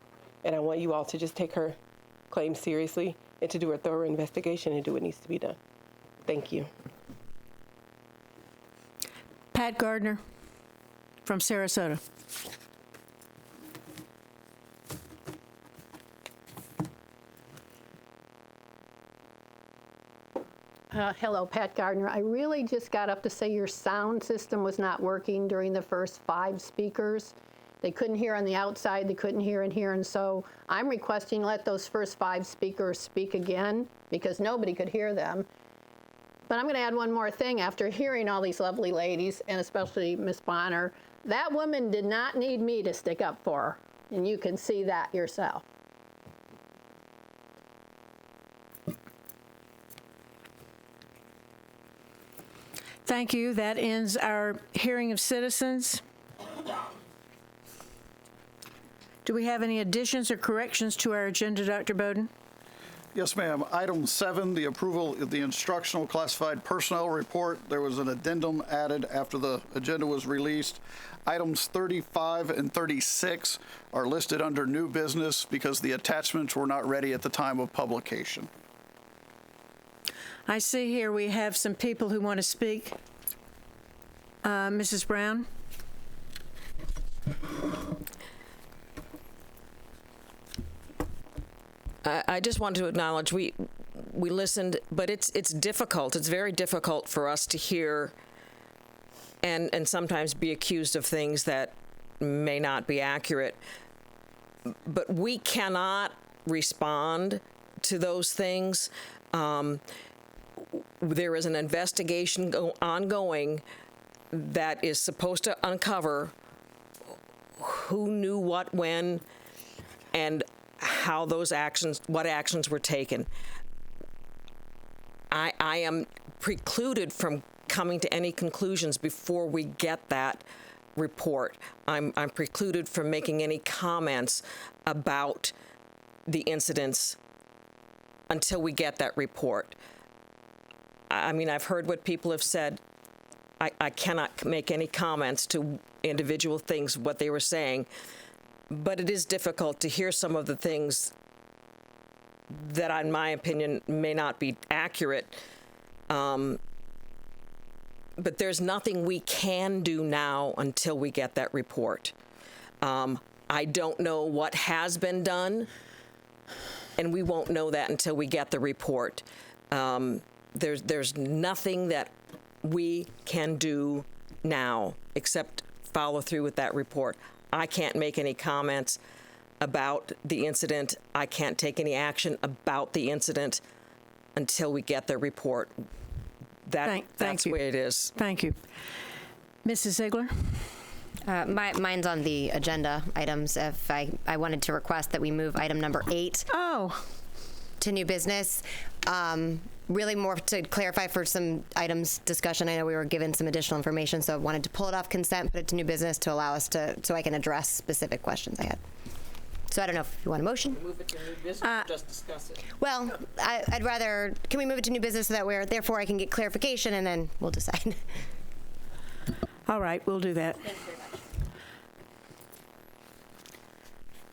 Speaker 22: and I want you all to just take her claim seriously and to do a thorough investigation and do what needs to be done. Thank you.
Speaker 1: Pat Gardner from Sarasota.
Speaker 2: Hello, Pat Gardner. I really just got up to say your sound system was not working during the first 5 speakers. They couldn't hear on the outside, they couldn't hear in here, and so I'm requesting let those first 5 speakers speak again because nobody could hear them. But I'm going to add one more thing. After hearing all these lovely ladies, and especially Ms. Bonner, that woman did not need me to stick up for her, and you can see that yourself.
Speaker 1: Thank you. That ends our hearing of citizens. Do we have any additions or corrections to our agenda, Dr. Bowden?
Speaker 3: Yes, ma'am. Item 7, the approval of the instructional classified personnel report. There was an addendum added after the agenda was released. Items 35 and 36 are listed under new business because the attachments were not ready at the time of publication.
Speaker 1: I see here we have some people who want to speak. Mrs. Brown?
Speaker 23: I just want to acknowledge we listened, but it's difficult. It's very difficult for us to hear and sometimes be accused of things that may not be accurate. But we cannot respond to those things. There is an investigation ongoing that is supposed to uncover who knew what when and how those actions, what actions were taken. I am precluded from coming to any conclusions before we get that report. I'm precluded from making any comments about the incidents until we get that report. I mean, I've heard what people have said. I cannot make any comments to individual things, what they were saying, but it is difficult to hear some of the things that, in my opinion, may not be accurate. But there's nothing we can do now until we get that report. I don't know what has been done, and we won't know that until we get the report. There's nothing that we can do now except follow through with that report. I can't make any comments about the incident. I can't take any action about the incident until we get the report. That's the way it is.
Speaker 1: Thank you. Mrs. Ziegler?
Speaker 5: Mine's on the agenda items. If I wanted to request that we move item number 8 to new business. Really more to clarify for some items discussion. I know we were given some additional information, so I wanted to pull it off consent, put it to new business to allow us so I can address specific questions I had. So I don't know if you want a motion.
Speaker 23: Move it to new business or just discuss it?
Speaker 5: Well, I'd rather, can we move it to new business so that therefore I can get clarification and then we'll decide.
Speaker 1: All right, we'll do that.
Speaker 5: Thank you very much.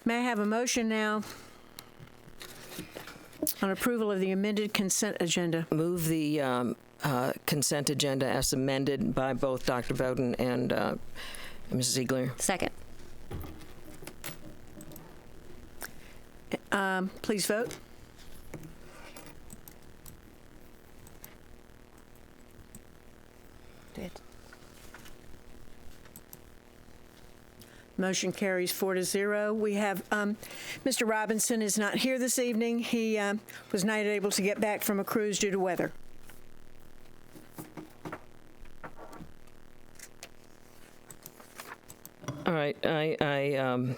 Speaker 1: May I have a motion now on approval of the amended consent agenda?
Speaker 23: Move the consent agenda as amended by both Dr. Bowden and Mrs. Ziegler.
Speaker 5: Second.
Speaker 1: Please vote. Motion carries 4-0. We have Mr. Robinson is not here this evening. He was not able to get back from a cruise due to weather.
Speaker 23: All right, I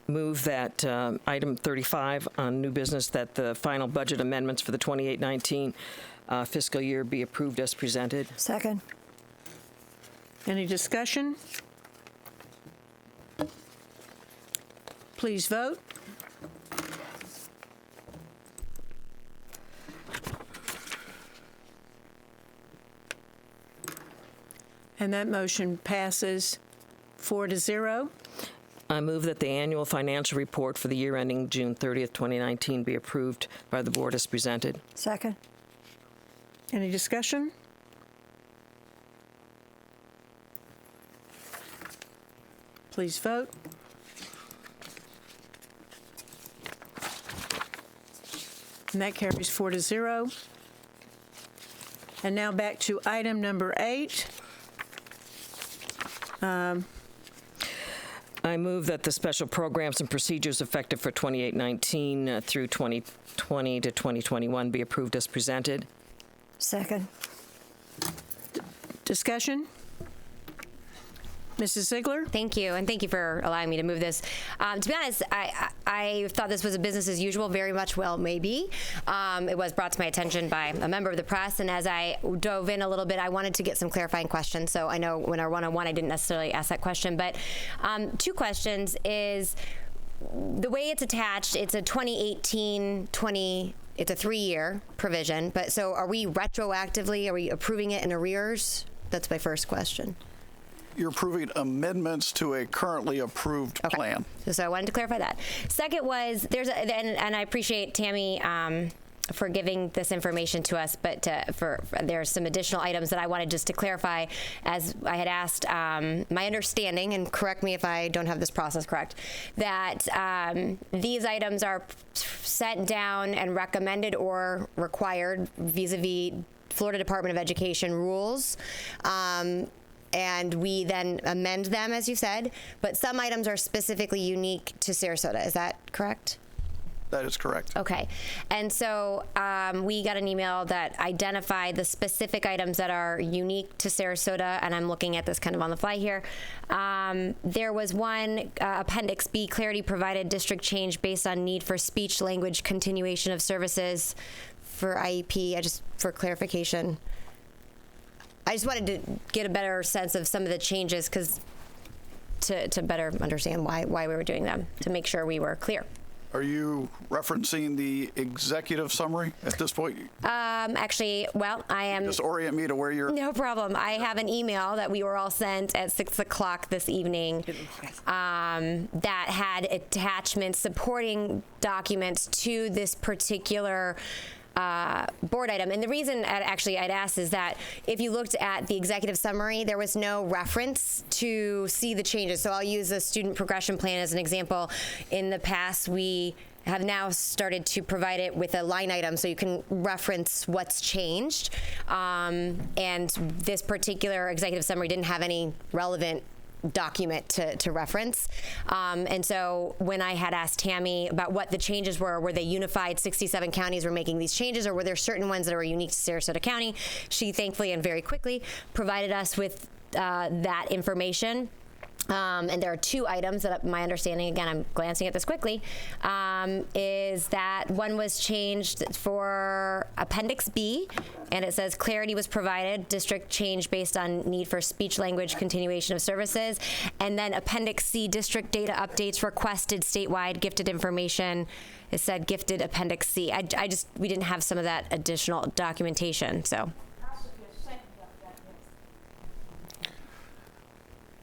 Speaker 23: move that item 35 on new business, that the final budget amendments for the 28-19 fiscal year be approved as presented.
Speaker 4: Second.
Speaker 1: Any discussion? Please vote. And that motion passes 4-0.
Speaker 23: I move that the annual financial report for the year ending June 30th, 2019 be approved by the board as presented.
Speaker 4: Second.
Speaker 1: Any discussion? Please vote. And that carries 4-0. And now back to item number 8.
Speaker 23: I move that the special programs and procedures effective for 2819 through 2020 to 2021 be approved as presented.
Speaker 4: Second.
Speaker 1: Discussion? Mrs. Ziegler?
Speaker 5: Thank you, and thank you for allowing me to move this. To be honest, I thought this was a business as usual, very much well maybe. It was brought to my attention by a member of the press, and as I dove in a little bit, I wanted to get some clarifying questions. So I know when our one-on-one, I didn't necessarily ask that question, but 2 questions is, the way it's attached, it's a 2018-20, it's a 3-year provision, but so are we retroactively, are we approving it in arrears? That's my first question.
Speaker 3: You're approving amendments to a currently approved plan.
Speaker 5: So I wanted to clarify that. Second was, and I appreciate Tammy for giving this information to us, but there's some additional items that I wanted just to clarify. As I had asked, my understanding, and correct me if I don't have this process correct, that these items are sent down and recommended or required vis-a-vis Florida Department of Education rules. And we then amend them, as you said, but some items are specifically unique to Sarasota. Is that correct?
Speaker 3: That is correct.
Speaker 5: Okay. And so we got an email that identified the specific items that are unique to Sarasota, and I'm looking at this kind of on the fly here. There was one, Appendix B, clarity provided district change based on need for speech language continuation of services for IEP, just for clarification. I just wanted to get a better sense of some of the changes, because to better understand why we were doing them, to make sure we were clear.
Speaker 3: Are you referencing the executive summary at this point?
Speaker 5: Actually, well, I am.
Speaker 3: Just orient me to where you're.
Speaker 5: No problem. I have an email that we were all sent at 6 o'clock this evening that had attachments supporting documents to this particular board item. And the reason I'd asked is that if you looked at the executive summary, there was no reference to see the changes. So I'll use a student progression plan as an example. In the past, we have now started to provide it with a line item so you can reference what's changed. And this particular executive summary didn't have any relevant document to reference. And so when I had asked Tammy about what the changes were they unified, 67 counties were making these changes, or were there certain ones that were unique to Sarasota County? She thankfully and very quickly provided us with that information. And there are 2 items that, my understanding, again, I'm glancing at this quickly, is that one was changed for Appendix B, and it says clarity was provided, district change based on need for speech language continuation of services. And then Appendix C, district data updates requested statewide gifted information. It said gifted Appendix C. We didn't have some of that additional documentation, so.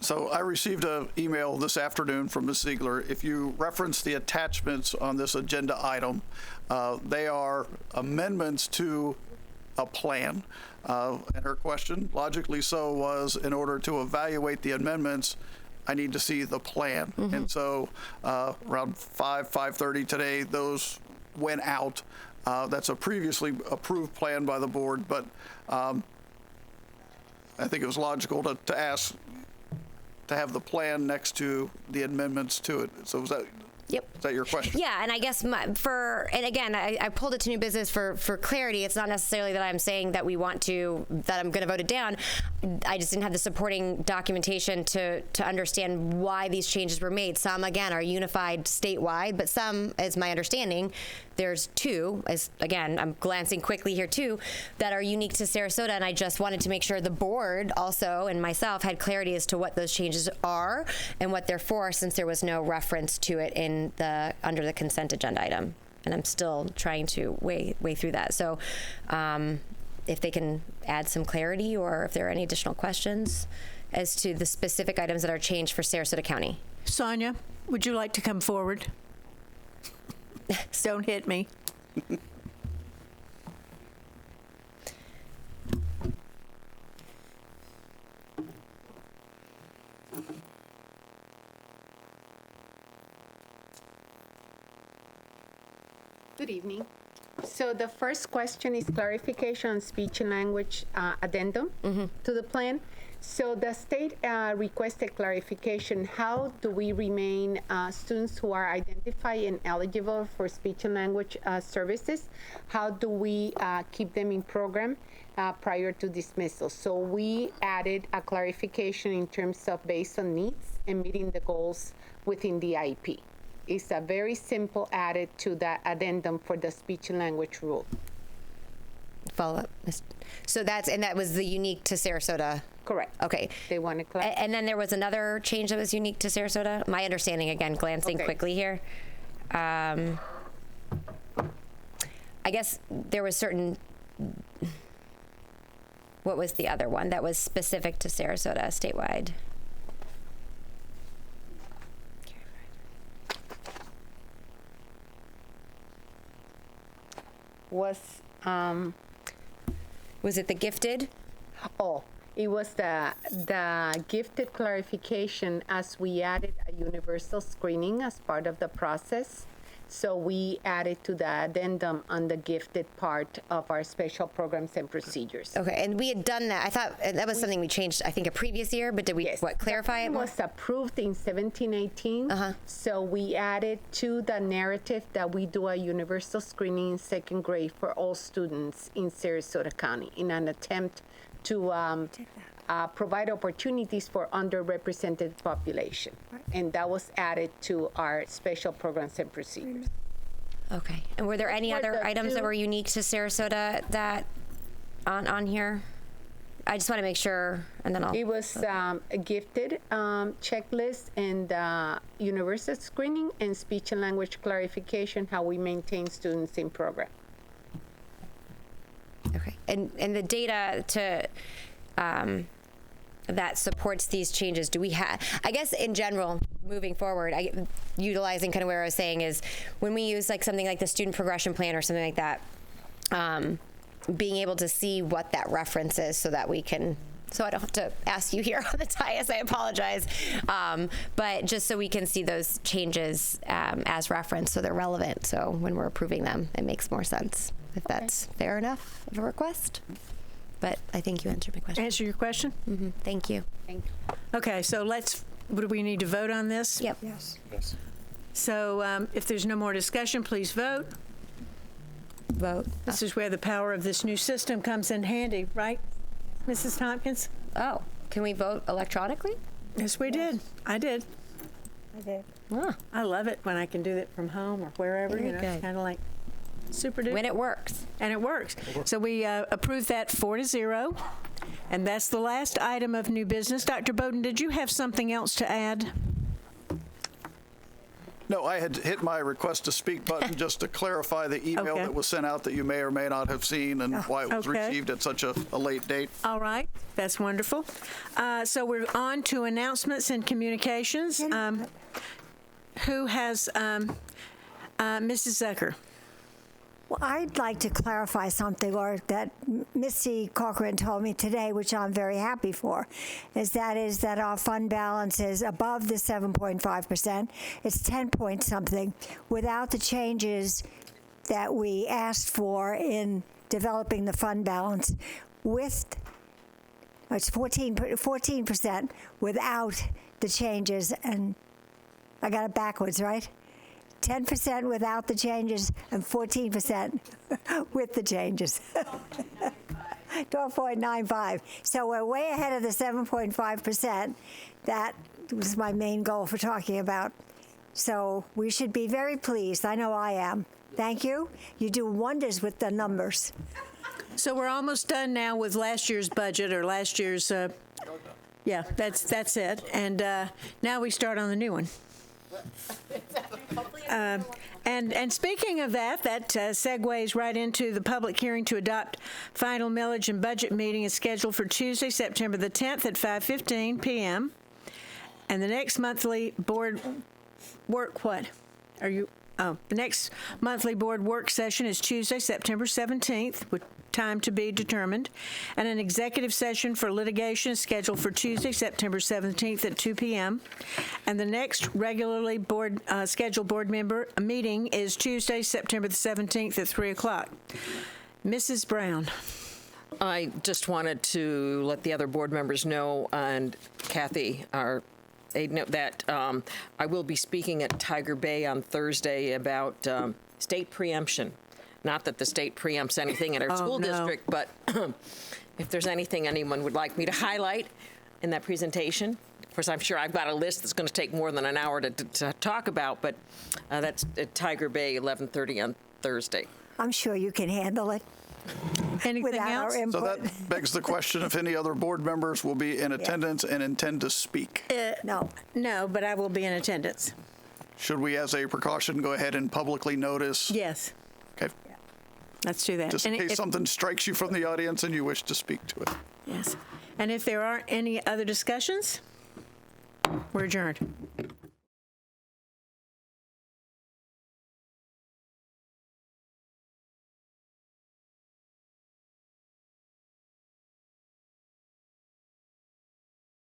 Speaker 3: So I received an email this afternoon from Ms. Ziegler. If you reference the attachments on this agenda item, they are amendments to a plan. And her question, logically so, was in order to evaluate the amendments, I need to see the plan. And so around 5:30 today, those went out. That's a previously approved plan by the board, but I think it was logical to ask to have the plan next to the amendments to it. So was that?
Speaker 5: Yep.
Speaker 3: Is that your question?
Speaker 5: Yeah, and I guess and again, I pulled it to new business for clarity. It's not necessarily that I'm saying that that I'm going to vote it down. I just didn't have the supporting documentation to understand why these changes were made. Some, again, are unified statewide, but some, as my understanding, there's 2, as again, I'm glancing quickly here too, that are unique to Sarasota, and I just wanted to make sure the board also, and myself, had clarity as to what those changes are and what they're for, since there was no reference to it under the consent agenda item. And I'm still trying to weigh through that. So if they can add some clarity, or if there are any additional questions as to the specific items that are changed for Sarasota County.
Speaker 1: Sonia, would you like to come forward? Don't hit me.
Speaker 2: Good evening. So the first question is clarification on speech and language addendum to the plan. So the state requested clarification. How do we remain students who are identified and eligible for speech and language services? How do we keep them in program prior to dismissal? So we added a clarification in terms of based on needs and meeting the goals within the IEP. It's a very simple added to the addendum for the speech and language rule.
Speaker 5: Follow up. So that was the unique to Sarasota.
Speaker 2: Correct.
Speaker 5: Okay.
Speaker 2: They want to clarify.
Speaker 5: And then there was another change that was unique to Sarasota. My understanding, again, glancing quickly here. I guess there was certain. What was the other one that was specific to Sarasota statewide? Was it the gifted?
Speaker 2: Oh, it was the gifted clarification as we added a universal screening as part of the process. So we added to the addendum on the gifted part of our special programs and procedures.
Speaker 5: Okay, and we had done that. I thought that was something we changed, I think, a previous year, but did we clarify it?
Speaker 2: It was approved in 17-18. So we added to the narrative that we do a universal screening in second grade for all students in Sarasota County in an attempt to provide opportunities for underrepresented population. And that was added to our special programs and procedures.
Speaker 5: Okay. And were there any other items that were unique to Sarasota that on here? I just want to make sure, and then I'll...
Speaker 2: It was a gifted checklist and universal screening and speech and language clarification, how we maintain students in program.
Speaker 5: Okay. And the data to... that supports these changes, do we have, I guess in general, moving forward, utilizing kind of where I was saying is when we use like something like the student progression plan or something like that, being able to see what that reference is so that we can, so I don't have to ask you here on the dais, I apologize, but just so we can see those changes as reference so they're relevant. So when we're approving them, it makes more sense, if that's fair enough of a request. But I think you answered my question.
Speaker 1: Answer your question?
Speaker 5: Mm-hmm. Thank you.
Speaker 2: Thank you.
Speaker 1: Okay, so do we need to vote on this?
Speaker 5: Yep.
Speaker 16: Yes.
Speaker 1: So if there's no more discussion, please vote.
Speaker 5: Vote.
Speaker 1: This is where the power of this new system comes in handy, right, Mrs. Tompkins?
Speaker 5: Oh, can we vote electronically?
Speaker 1: Yes, we did. I did.
Speaker 4: I did.
Speaker 1: I love it when I can do it from home or wherever,
Speaker 5: Very
Speaker 1: it's
Speaker 5: good.
Speaker 1: kind of like super duper.
Speaker 5: When it works.
Speaker 1: And it works. So we approved that 4-0. And that's the last item of new business. Dr. Bowden, did you have something else to add?
Speaker 3: No, I had hit my request to speak button just to clarify the email that was sent out that you may or may not have seen and why it was received at such a late date.
Speaker 1: All right. That's wonderful. So we're on to announcements and communications. Who has Mrs. Zucker?
Speaker 4: Well, I'd like to clarify something, or that Missy Corcoran told me today, which I'm very happy for, is that our fund balance is above the 7.5%. It's 10 point something without the changes that we asked for in developing the fund balance. It's 14% without the changes, and I got it backwards, right? 10% without the changes and 14% with the changes. 12.95. So we're way ahead of the 7.5%. That was my main goal for talking about. So we should be very pleased. I know I am. Thank you. You do wonders with the numbers.
Speaker 1: So we're almost done now with last year's budget, or last year's, yeah, that's it. And now we start on the new one. And speaking of that segues right into the public hearing to adopt final millage and budget meeting is scheduled for Tuesday, September the 10th at 5:15 p.m. And the next monthly board work, what? Are you, oh, the next monthly board work session is Tuesday, September 17th, with time to be determined. And an executive session for litigation is scheduled for Tuesday, September 17th at 2 p.m. And the next regularly scheduled board member meeting is Tuesday, September the 17th at 3 o'clock. Mrs. Brown.
Speaker 23: I just wanted to let the other board members know, and Kathy, our aide, know that I will be speaking at Tiger Bay on Thursday about state preemption. Not that the state preempts anything in our school district, but if there's anything anyone would like me to highlight in that presentation. Of course, I'm sure I've got a list that's going to take more than an hour to talk about, but that's at Tiger Bay, 11:30 on Thursday.
Speaker 4: I'm sure you can handle it.
Speaker 1: Anything else?
Speaker 3: So that begs the question if any other board members will be in attendance and intend to speak.
Speaker 1: No, but I will be in attendance.
Speaker 3: Should we, as a precaution, go ahead and publicly notice?
Speaker 1: Yes.
Speaker 3: Okay.
Speaker 1: Let's do that.
Speaker 3: Just in case something strikes you from the audience and you wish to speak to it.
Speaker 1: Yes. And if there aren't any other discussions, we're adjourned.